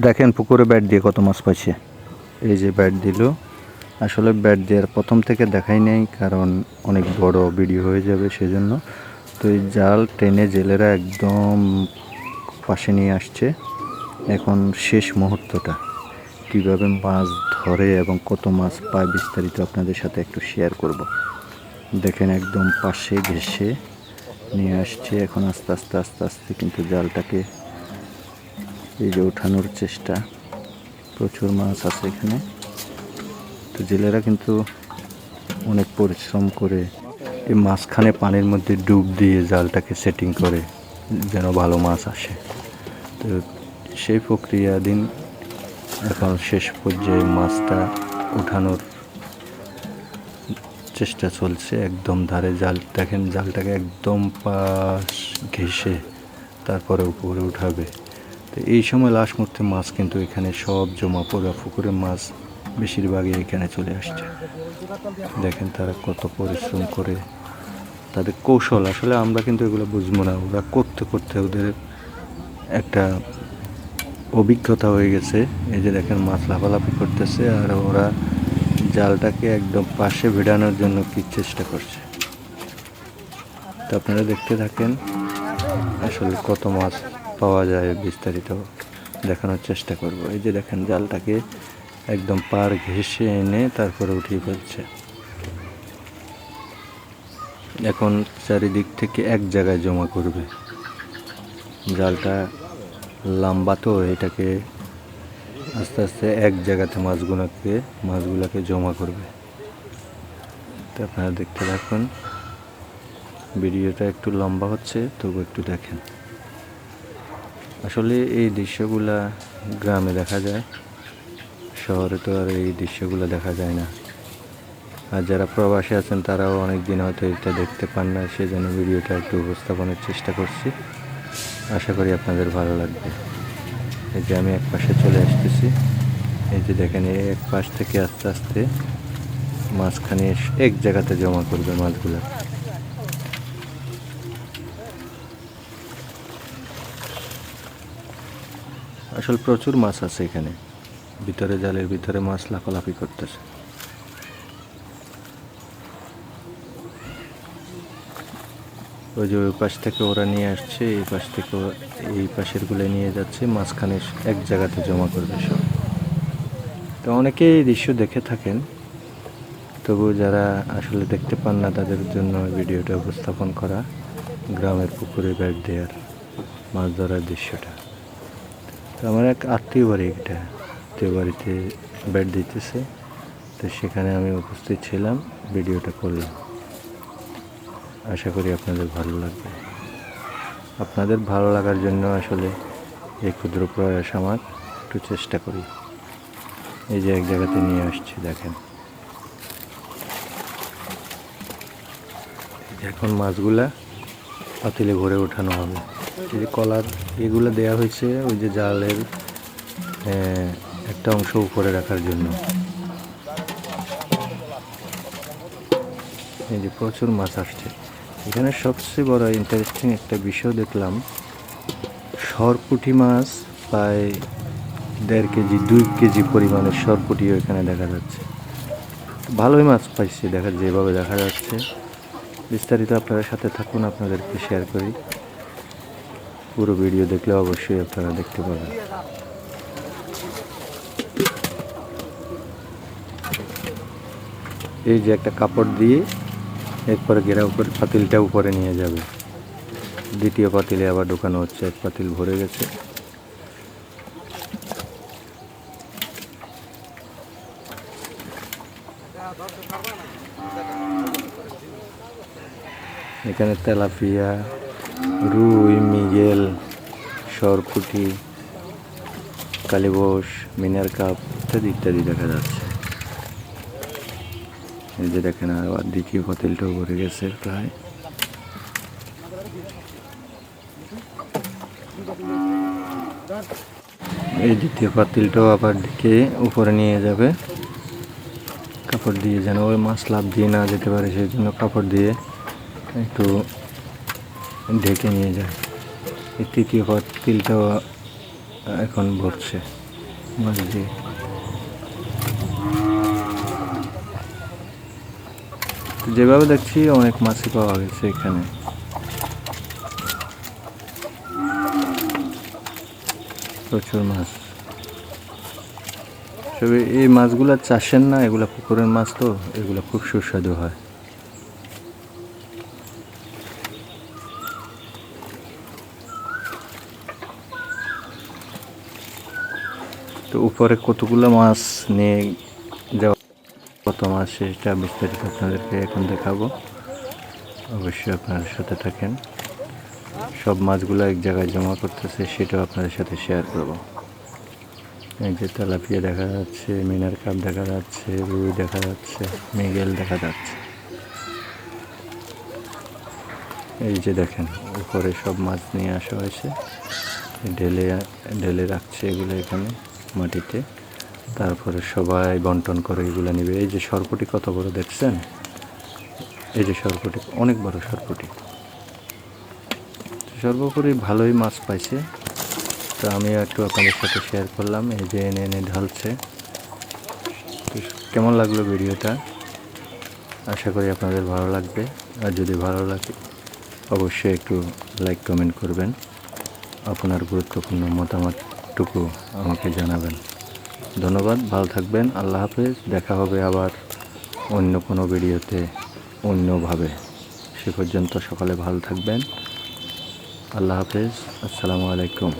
দেখেন পুকুরে ব্যাট দিয়ে কত মাছ পাইছে। এই যে ব্যাট দিল, আসলে ব্যাট দেওয়ার প্রথম থেকে দেখাই নেই, কারণ অনেক বড় ভিডিও হয়ে যাবে সেজন্য। তো এই জাল টেনে জেলেরা একদম পাশে নিয়ে আসছে। এখন শেষ মুহূর্তটা, কীভাবে মাছ ধরে এবং কত মাছ পায় বিস্তারিত আপনাদের সাথে একটু শেয়ার করব। দেখেন একদম পাশে ঘেঁষে নিয়ে আসছে। এখন আস্তে আস্তে আস্তে আস্তে কিন্তু জালটাকে এই যে ওঠানোর চেষ্টা। প্রচুর মাছ আছে এখানে। তো জেলেরা কিন্তু অনেক পরিশ্রম করে এই মাঝখানে পানির মধ্যে ডুব দিয়ে জালটাকে সেটিং করে যেন ভালো মাছ আসে। তো সেই প্রক্রিয়াধীন এখন শেষ পর্যায়ে মাছটা ওঠানোর চেষ্টা চলছে। একদম ধারে জাল, দেখেন জালটাকে একদম পাশ ঘেঁষে তারপরে উপরে উঠাবে। তো এই সময় লাস্ট মুহূর্তে মাছ কিন্তু এখানে সব জমা পড়া পুকুরের মাছ বেশিরভাগই এখানে চলে আসছে। দেখেন তারা কত পরিশ্রম করে, তাদের কৌশল। আসলে আমরা কিন্তু এগুলো বুঝবো না, ওরা করতে করতে ওদের একটা অভিজ্ঞতা হয়ে গেছে। এই যে দেখেন মাছ লাফালাফি করতেছে, আর ওরা জালটাকে একদম পাশে ভিড়ানোর জন্য কি চেষ্টা করছে। তো আপনারা দেখতে থাকেন, আসলে কত মাছ পাওয়া যায় বিস্তারিত দেখানোর চেষ্টা করব। এই যে দেখেন জালটাকে একদম পার ঘেঁষে এনে তারপরে উঠিয়ে ফেলছে। এখন চারিদিক থেকে এক জায়গায় জমা করবে। জালটা লম্বা, তো এটাকে আস্তে আস্তে এক জায়গাতে মাছগুলাকে জমা করবে। তো আপনারা দেখতে থাকুন, ভিডিওটা একটু লম্বা হচ্ছে তবু একটু দেখেন। আসলে এই দৃশ্যগুলা গ্রামে দেখা যায়, শহরে তো আর এই দৃশ্যগুলো দেখা যায় না। আর যারা প্রবাসী আছেন তারাও অনেক দিন হয়তো এটা দেখতে পান না, সেজন্য ভিডিওটা একটু উপস্থাপনের চেষ্টা করছি। আশা করি আপনাদের ভালো লাগবে। এই যে আমি এক পাশে চলে আসতেছি, এই যে দেখেন এই এক পাশ থেকে আস্তে আস্তে মাঝখানে এক জায়গাতে জমা করবে মাছগুলা। আসলে প্রচুর মাছ আছে এখানে, ভিতরে জালের ভিতরে মাছ লাফালাফি করতেছে। ওই যে ওই পাশ থেকে ওরা নিয়ে আসছে, এই পাশ থেকে এই পাশের গুলো নিয়ে যাচ্ছে, মাঝখানে এক জায়গাতে জমা করবে সব। তো অনেকেই এই দৃশ্য দেখে থাকেন, তবু যারা আসলে দেখতে পান না তাদের জন্য ভিডিওটা উপস্থাপন করা। গ্রামের পুকুরে ব্যাট দেওয়ার মাছ ধরার দৃশ্যটা। তো আমার এক আত্মীয় বাড়ি, এটা আত্মীয় বাড়িতে ব্যাট দিতেছে, তো সেখানে আমি উপস্থিত ছিলাম, ভিডিওটা করলাম। আশা করি আপনাদের ভালো লাগবে। আপনাদের ভালো লাগার জন্য আসলে এই ক্ষুদ্র প্রয়াস আমার, একটু চেষ্টা করি। এই যে এক জায়গাতে নিয়ে আসছি, দেখেন এখন মাছগুলা পাতিলে ভরে ওঠানো হবে। এই যে কলার এগুলো দেয়া হয়েছে ওই যে জালের একটা অংশ উপরে রাখার জন্য। এই যে প্রচুর মাছ আসছে এখানে। সবচেয়ে বড় ইন্টারেস্টিং একটা বিষয় দেখলাম, সরপুঁটি মাছ প্রায় 1.5 কেজি 2 কেজি পরিমাণের সরপুঁটিও এখানে দেখা যাচ্ছে। ভালোই মাছ পাইছি যেভাবে দেখা যাচ্ছে। বিস্তারিত আপনারা সাথে থাকুন, আপনাদেরকে শেয়ার করি। পুরো ভিডিও দেখলে অবশ্যই আপনারা দেখতে পাবেন। এই যে একটা কাপড় দিয়ে এরপরে ঘেরা উপরে পাতিলটা উপরে নিয়ে যাবে। দ্বিতীয় পাতিলে আবার ঢোকানো হচ্ছে, এক পাতিল ভরে গেছে। এখানে তেলাপিয়া, রুই, মৃগেল, সরপুঁটি, কালীবাউস, মিনার কাপ ইত্যাদি ইত্যাদি দেখা যাচ্ছে। এই যে দেখেন আবার দ্বিতীয় পাতিলটাও ভরে গেছে প্রায়। এই দ্বিতীয় পাতিলটাও আবার ঢেকে উপরে নিয়ে যাবে কাপড় দিয়ে, যেন ওই মাছ লাফ দিয়ে না যেতে পারে, সেই জন্য কাপড় দিয়ে একটু ঢেকে নিয়ে যায়। এই তৃতীয় পাতিলটাও এখন ভরছে। মাছ দিয়ে তো যেভাবে দেখছি অনেক মাছই পাওয়া গেছে এখানে। প্রচুর মাছ। তবে এই মাছগুলো চাষের না, এগুলা পুকুরের মাছ, তো এগুলো খুব সুস্বাদু হয়। তো উপরে কতগুলো মাছ নিয়ে যাওয়া, কত মাছ সেটা বিস্তারিত আপনাদেরকে এখন দেখাবো। অবশ্যই আপনাদের সাথে থাকেন। সব মাছগুলো এক জায়গায় জমা করতেছে, সেটাও আপনাদের সাথে শেয়ার করব। এই যে তেলাপিয়া দেখা যাচ্ছে, মিনার কাপ দেখা যাচ্ছে, রুই দেখা যাচ্ছে, মৃগেল দেখা যাচ্ছে। এই যে দেখেন উপরে সব মাছ নিয়ে আসা হয়েছে, ঢেলে ঢেলে রাখছে এগুলো এখানে মাটিতে। তারপরে সবাই বন্টন করে এগুলো নেবে। এই যে সরপুঁটি কত বড় দেখছেন, এই যে সরপুঁটি অনেক বড় সরপুঁটি। সর্বোপরি ভালোই মাছ পাইছে, তো আমিও একটু আপনাদের সাথে শেয়ার করলাম। এই যে এনে এনে ঢালছে। তো কেমন লাগলো ভিডিওটা, আশা করি আপনাদের ভালো লাগবে। আর যদি ভালো লাগে অবশ্যই একটু লাইক কমেন্ট করবেন, আপনার গুরুত্বপূর্ণ মতামতটুকু আমাকে জানাবেন। ধন্যবাদ, ভালো থাকবেন, আল্লাহ হাফেজ। দেখা হবে আবার অন্য কোনো ভিডিওতে অন্যভাবে। সে পর্যন্ত সকলে ভালো থাকবেন। আল্লাহ হাফেজ, আসসালামু আলাইকুম।